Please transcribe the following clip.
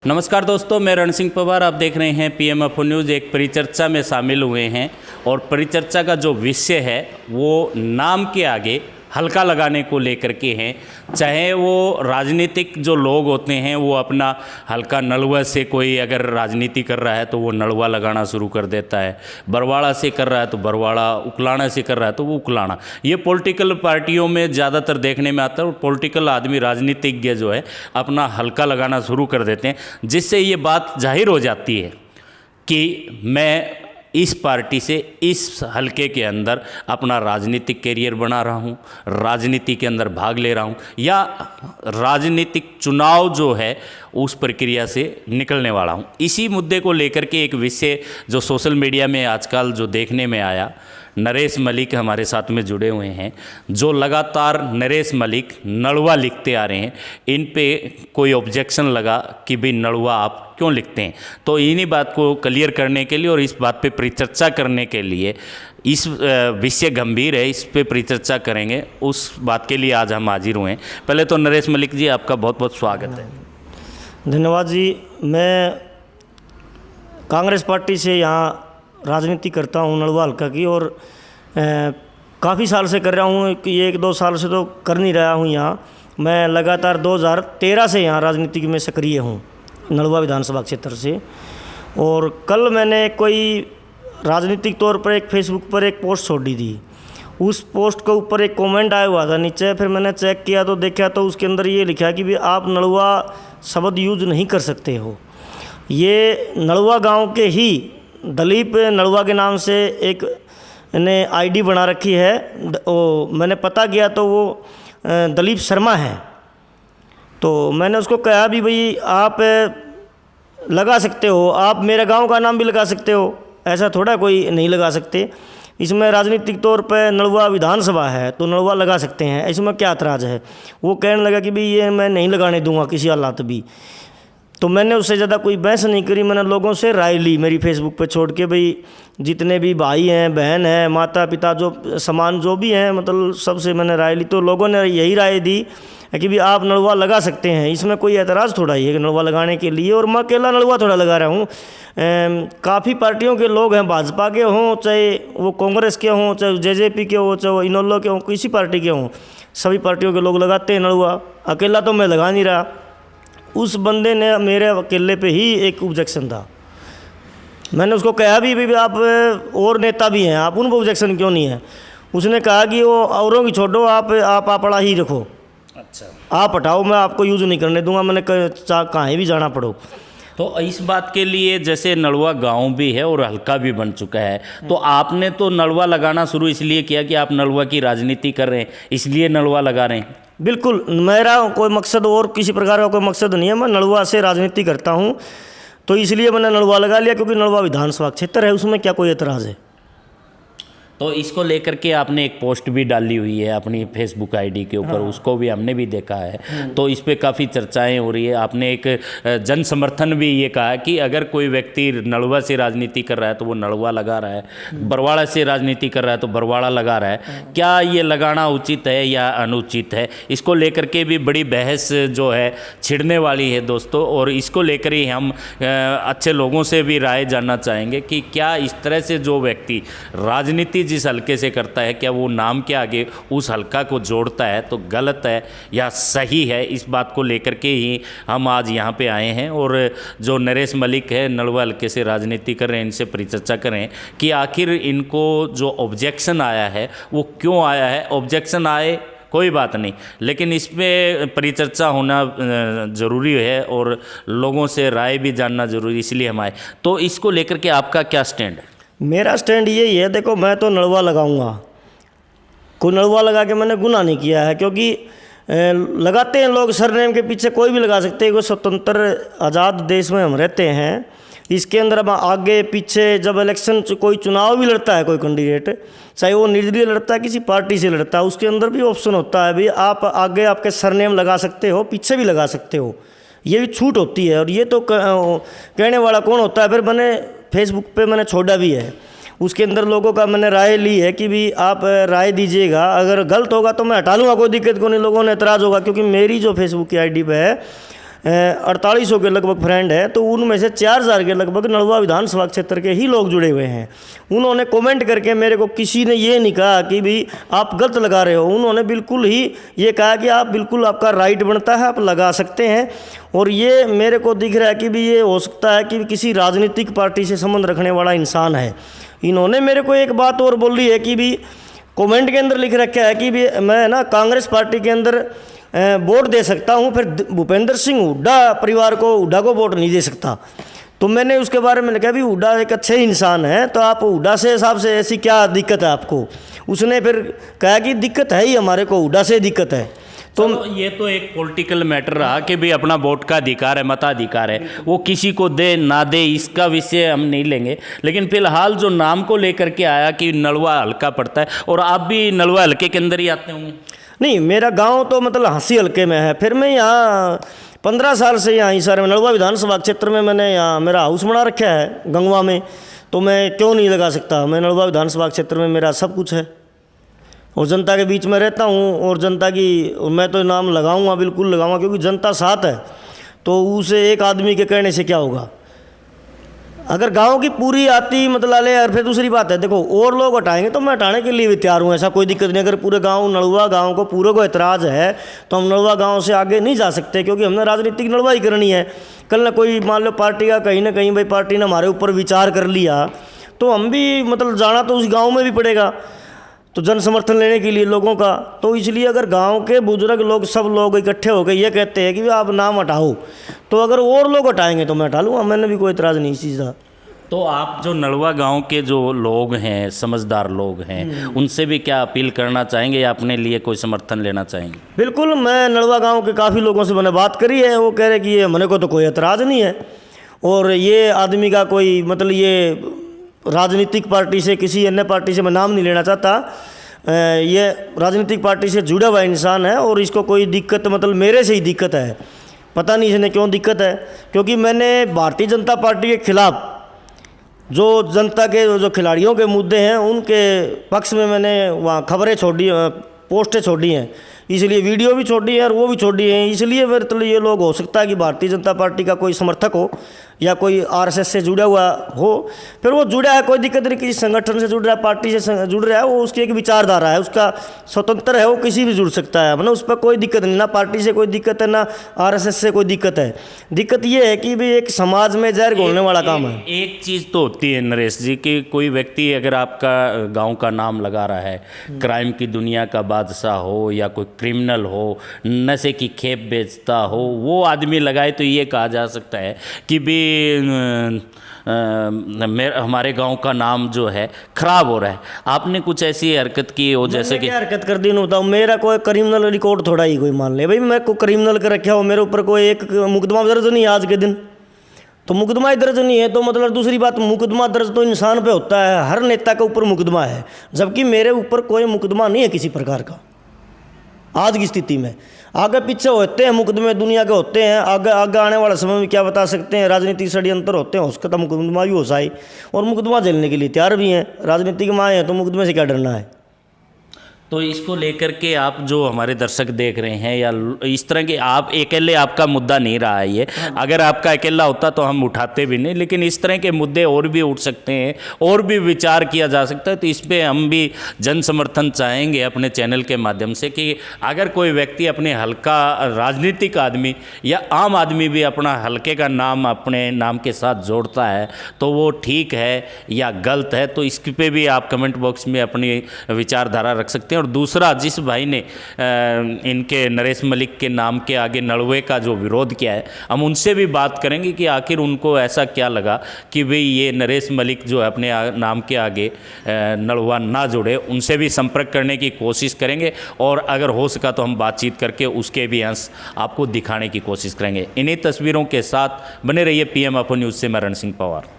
नमस्कार दोस्तों, मैं रण सिंह पवार। आप देख रहे हैं PMFO न्यूज़। एक परिचर्चा में शामिल हुए हैं और परिचर्चा का जो विषय है वो नाम के आगे हल्का लगाने को लेकर के हैं। चाहे वो राजनीतिक जो लोग होते हैं वो अपना हल्का नलवा से, कोई अगर राजनीति कर रहा है तो वो नलवा लगाना शुरू कर देता है, बरवाड़ा से कर रहा है तो बरवाड़ा, उकलाना से कर रहा है तो वो उकलाना। ये पॉलिटिकल पार्टियों में ज़्यादातर देखने में आता है और पॉलिटिकल आदमी, राजनीतिज्ञ जो है अपना हल्का लगाना शुरू कर देते हैं, जिससे ये बात जाहिर हो जाती है कि मैं इस पार्टी से, इस हलके के अंदर अपना राजनीतिक करियर बना रहा हूँ, राजनीति के अंदर भाग ले रहा हूँ या राजनीतिक चुनाव जो है उस प्रक्रिया से निकलने वाला हूँ। इसी मुद्दे को लेकर के एक विषय जो सोशल मीडिया में आजकल जो देखने में आया, नरेश मलिक हमारे साथ में जुड़े हुए हैं, जो लगातार नरेश मलिक नलवा लिखते आ रहे हैं। इन पे कोई ऑब्जेक्शन लगा कि भाई नलवा आप क्यों लिखते हैं, तो इन्हीं बात को क्लियर करने के लिए और इस बात पे परिचर्चा करने के लिए, इस विषय गंभीर है, इस पे परिचर्चा करेंगे, उस बात के लिए आज हम हाजिर हुए हैं। पहले तो नरेश मलिक जी, आपका बहुत बहुत स्वागत है। धन्यवाद जी। मैं कांग्रेस पार्टी से यहाँ राजनीति करता हूँ नलवा हल्का की, और काफ़ी साल से कर रहा हूँ कि 1-2 साल से तो कर नहीं रहा हूँ यहाँ। मैं लगातार 2013 से यहाँ राजनीति में सक्रिय हूँ नलवा विधानसभा क्षेत्र से। और कल मैंने कोई राजनीतिक तौर पर एक फेसबुक पर एक पोस्ट छोड़ दी थी। उस पोस्ट के ऊपर एक कमेंट आया हुआ था नीचे, फिर मैंने चेक किया तो देखा तो उसके अंदर ये लिखा कि भी आप नलवा शब्द यूज नहीं कर सकते हो। ये नलवा गांव के ही दलीप नलवा के नाम से एक ने आईडी बना रखी है। मैंने पता किया तो वो दलीप शर्मा है। तो मैंने उसको कहा भी भाई आप लगा सकते हो, आप मेरे गांव का नाम भी लगा सकते हो, ऐसा थोड़ा कोई नहीं लगा सकते। इसमें राजनीतिक तौर पे नलवा विधानसभा है तो नलवा लगा सकते हैं, इसमें क्या एतराज़ है। वो कहने लगा कि भाई ये मैं नहीं लगाने दूंगा किसी हालात भी। तो मैंने उससे ज़्यादा कोई बहस नहीं करी। मैंने लोगों से राय ली मेरी फेसबुक पे छोड़ के, भाई जितने भी भाई हैं, बहन हैं, माता पिता जो समान जो भी हैं, मतलब सबसे मैंने राय ली। तो लोगों ने यही राय दी कि भी आप नलवा लगा सकते हैं, इसमें कोई एतराज़ थोड़ा ही है कि नलवा लगाने के लिए। और मैं अकेला नलवा थोड़ा लगा रहा हूँ। काफ़ी पार्टियों के लोग हैं, भाजपा के हों, चाहे वो कांग्रेस के हों, चाहे JJP के हों, चाहे वो इनेलो के हों, किसी पार्टी के हों, सभी पार्टियों के लोग लगाते हैं नलवा। अकेला तो मैं लगा नहीं रहा। उस बंदे ने मेरे अकेले पे ही एक ऑब्जेक्शन था। मैंने उसको कहा भी आप और नेता भी हैं, आप उन पर ऑब्जेक्शन क्यों नहीं है। उसने कहा कि वो औरों की छोड़ो, आप अपना ही रखो। अच्छा, आप हटाओ, मैं आपको यूज़ नहीं करने दूंगा। मैंने कहीं भी जाना पड़ो। तो इस बात के लिए, जैसे नलवा गांव भी है और हल्का भी बन चुका है, तो आपने तो नलवा लगाना शुरू इसलिए किया कि आप नलवा की राजनीति कर रहे हैं, इसलिए नलवा लगा रहे हैं? बिल्कुल, मेरा कोई मकसद और किसी प्रकार का कोई मकसद नहीं है। मैं नलवा से राजनीति करता हूँ तो इसलिए मैंने नलवा लगा लिया, क्योंकि नलवा विधानसभा क्षेत्र है, उसमें क्या कोई एतराज़ है। तो इसको लेकर के आपने एक पोस्ट भी डाली हुई है अपनी फेसबुक आईडी के ऊपर। हाँ। उसको भी हमने भी देखा है। तो इस पे काफ़ी चर्चाएं हो रही है। आपने एक जन समर्थन भी ये कहा कि अगर कोई व्यक्ति नलवा से राजनीति कर रहा है तो वो नलवा लगा रहा है, बरवाड़ा से राजनीति कर रहा है तो बरवाड़ा लगा रहा है। क्या ये लगाना उचित है या अनुचित है? इसको लेकर के भी बड़ी बहस जो है छिड़ने वाली है दोस्तों, और इसको लेकर ही हम अच्छे लोगों से भी राय जानना चाहेंगे कि क्या इस तरह से जो व्यक्ति राजनीति जिस हल्के से करता है, क्या वो नाम के आगे उस हल्का को जोड़ता है तो गलत है या सही है? इस बात को लेकर के ही हम आज यहाँ पे आए हैं। और जो नरेश मलिक है, नलवा हल्के से राजनीति कर रहे हैं, इनसे परिचर्चा करें कि आखिर इनको जो ऑब्जेक्शन आया है वो क्यों आया है। ऑब्जेक्शन आए कोई बात नहीं, लेकिन इस पर परिचर्चा होना ज़रूरी है और लोगों से राय भी जानना ज़रूरी, इसलिए हम आए। तो इसको लेकर के आपका क्या स्टैंड है? मेरा स्टैंड यही है, देखो मैं तो नलवा लगाऊंगा, कोई नलवा लगा के मैंने गुनाह नहीं किया है। क्योंकि लगाते हैं लोग सरनेम के पीछे, कोई भी लगा सकते हैं। कोई स्वतंत्र आज़ाद देश में हम रहते हैं। इसके अंदर अब आगे पीछे जब इलेक्शन कोई चुनाव भी लड़ता है कोई कैंडिडेट, चाहे वो निर्दलीय लड़ता है, किसी पार्टी से लड़ता है, उसके अंदर भी ऑप्शन होता है भी आप आगे आपके सरनेम लगा सकते हो, पीछे भी लगा सकते हो, ये भी छूट होती है। और ये तो कहने वाला कौन होता है। फिर मैंने फेसबुक पे मैंने छोड़ा भी है, उसके अंदर लोगों का मैंने राय ली है कि भी आप राय दीजिएगा, अगर गलत होगा तो मैं हटा लूँगा, कोई दिक्कत को नहीं। लोगों ने एतराज़ होगा, क्योंकि मेरी जो फेसबुक की आईडी पे है 4800 के लगभग फ्रेंड हैं, तो उनमें से 4000 के लगभग नलवा विधानसभा क्षेत्र के ही लोग जुड़े हुए हैं। उन्होंने कमेंट करके मेरे को किसी ने ये नहीं कहा कि भी आप गलत लगा रहे हो, उन्होंने बिल्कुल ही ये कहा कि आप बिल्कुल आपका राइट बनता है, आप लगा सकते हैं। और ये मेरे को दिख रहा है कि भी ये हो सकता है कि किसी राजनीतिक पार्टी से संबंध रखने वाला इंसान है। इन्होंने मेरे को एक बात और बोली है कि भी कमेंट के अंदर लिख रखा है कि भी मैं ना कांग्रेस पार्टी के अंदर वोट दे सकता हूं, फिर भूपेंद्र सिंह हुड्डा परिवार को, हुड्डा को वोट नहीं दे सकता। तो मैंने उसके बारे में कहा भी हुड्डा एक अच्छे इंसान है, तो आप हुड्डा से हिसाब से ऐसी क्या दिक्कत है आपको। उसने फिर कहा कि दिक्कत है ही हमारे को, हुड्डा से दिक्कत है। तो ये तो एक पॉलिटिकल मैटर रहा कि भी अपना वोट का अधिकार है, मताधिकार है, वो किसी को दे ना दे इसका विषय हम नहीं लेंगे। लेकिन फिलहाल जो नाम को लेकर के आया कि नलवा हल्का पड़ता है, और आप भी नलवा हल्के के अंदर ही आते होंगे? नहीं, मेरा गांव तो मतलब हंसी हल्के में है। फिर मैं यहाँ 15 साल से यहाँ ही सर नलवा विधानसभा क्षेत्र में मैंने यहाँ मेरा हाउस बना रखा है गंगवा में, तो मैं क्यों नहीं लगा सकता। मैं नलवा विधानसभा क्षेत्र में मेरा सब कुछ है और जनता के बीच में रहता हूँ, और जनता की मैं तो नाम लगाऊंगा, बिल्कुल लगाऊंगा, क्योंकि जनता साथ है। तो उसे एक आदमी के कहने से क्या होगा। अगर गांव की पूरी आती मतलब ले, और फिर दूसरी बात है देखो, और लोग हटाएंगे तो मैं हटाने के लिए भी तैयार हूँ, ऐसा कोई दिक्कत नहीं। अगर पूरे गांव नलवा गांव को पूरे को एतराज़ है तो हम नलवा गांव से आगे नहीं जा सकते, क्योंकि हमने राजनीतिक नलवा ही करनी है। कल ना कोई मान लो पार्टी का कहीं ना कहीं भाई पार्टी ने हमारे ऊपर विचार कर लिया, तो हम भी मतलब जाना तो उस गाँव में भी पड़ेगा, तो जन समर्थन लेने के लिए लोगों का। तो इसलिए अगर गांव के बुजुर्ग लोग सब लोग इकट्ठे होकर ये कहते हैं कि आप नाम हटाओ, तो अगर और लोग हटाएंगे तो मैं हटा लूँगा, मैंने भी कोई इतराज़ नहीं इस चीज़ का। तो आप जो नलवा गांव के जो लोग हैं, समझदार लोग हैं, उनसे भी क्या अपील करना चाहेंगे या अपने लिए कोई समर्थन लेना चाहेंगे? बिल्कुल, मैं नलवा गांव के काफ़ी लोगों से मैंने बात करी है, वो कह रहे कि ये मेरे को तो कोई एतराज़ नहीं है, और ये आदमी का कोई मतलब ये राजनीतिक पार्टी से, किसी अन्य पार्टी से मैं नाम नहीं लेना चाहता, ये राजनीतिक पार्टी से जुड़ा हुआ इंसान है, और इसको कोई दिक्कत मतलब मेरे से ही दिक्कत है। पता नहीं इसने क्यों दिक्कत है, क्योंकि मैंने भारतीय जनता पार्टी के खिलाफ जो जनता के जो खिलाड़ियों के मुद्दे हैं उनके पक्ष में मैंने वहाँ खबरें छोड़ी, पोस्टें छोड़ी हैं, इसलिए वीडियो भी छोड़ी है और वो भी छोड़ी है। इसलिए मतलब ये लोग हो सकता है कि भारतीय जनता पार्टी का कोई समर्थक हो या कोई आरएसएस से जुड़ा हुआ हो, फिर वो जुड़ा है, कोई दिक्कत नहीं, किसी संगठन से जुड़ रहा है, पार्टी से जुड़ रहा है, वो उसकी एक विचारधारा है, उसका स्वतंत्र है, वो किसी भी जुड़ सकता है, मतलब उस पर कोई दिक्कत नहीं, ना पार्टी से कोई दिक्कत है ना आरएसएस से कोई दिक्कत है। दिक्कत ये है कि भी एक समाज में जहर घोलने वाला काम है। एक चीज़ तो होती है नरेश जी कि कोई व्यक्ति अगर आपका गांव का नाम लगा रहा है, क्राइम की दुनिया का बादशाह हो या कोई क्रिमिनल हो, नशे की खेप बेचता हो, वो आदमी लगाए तो ये कहा जा सकता है कि भी हमारे गांव का नाम जो है खराब हो रहा है। आपने कुछ ऐसी हरकत की हो जैसे कि? क्या हरकत कर दी बताऊँ, मेरा कोई क्रिमिनल रिकॉर्ड थोड़ा ही कोई मान ले भाई, मैं को क्रिमिनल कर रखा हो, मेरे ऊपर कोई एक मुकदमा दर्ज नहीं आज के दिन, तो मुकदमा ही दर्ज नहीं है तो मतलब दूसरी बात, मुकदमा दर्ज तो इंसान पे होता है, हर नेता के ऊपर मुकदमा है, जबकि मेरे ऊपर कोई मुकदमा नहीं है किसी प्रकार का आज की स्थिति में। आगे पीछे होते हैं मुकदमे दुनिया के होते हैं, आगे आगे आने वाला समय में क्या बता सकते हैं, राजनीतिक षड्यंत्र होते हैं, उसका तो मुकदमा भी हो जाए, और मुकदमा झेलने के लिए तैयार भी हैं, राजनीतिक में आए हैं तो मुकदमे से क्या डरना है। तो इसको लेकर के आप जो हमारे दर्शक देख रहे हैं या इस तरह के, आप अकेले आपका मुद्दा नहीं रहा है ये, अगर आपका अकेला होता तो हम उठाते भी नहीं, लेकिन इस तरह के मुद्दे और भी उठ सकते हैं और भी विचार किया जा सकता है, तो इस पर हम भी जन समर्थन चाहेंगे अपने चैनल के माध्यम से कि अगर कोई व्यक्ति अपने हल्का राजनीतिक आदमी या आम आदमी भी अपना हल्के का नाम अपने नाम के साथ जोड़ता है तो वो ठीक है या गलत है, तो इस पे भी आप कमेंट बॉक्स में अपनी विचारधारा रख सकते हैं। और दूसरा, जिस भाई ने इनके नरेश मलिक के नाम के आगे नलवे का जो विरोध किया है, हम उनसे भी बात करेंगे कि आखिर उनको ऐसा क्या लगा कि भाई ये नरेश मलिक जो है अपने नाम के आगे नलवा ना जोड़े। उनसे भी संपर्क करने की कोशिश करेंगे और अगर हो सका तो हम बातचीत करके उसके भी अंश आपको दिखाने की कोशिश करेंगे। इन्हीं तस्वीरों के साथ बने रहिए PM अफो न्यूज़ से। मैं रण सिंह पवार।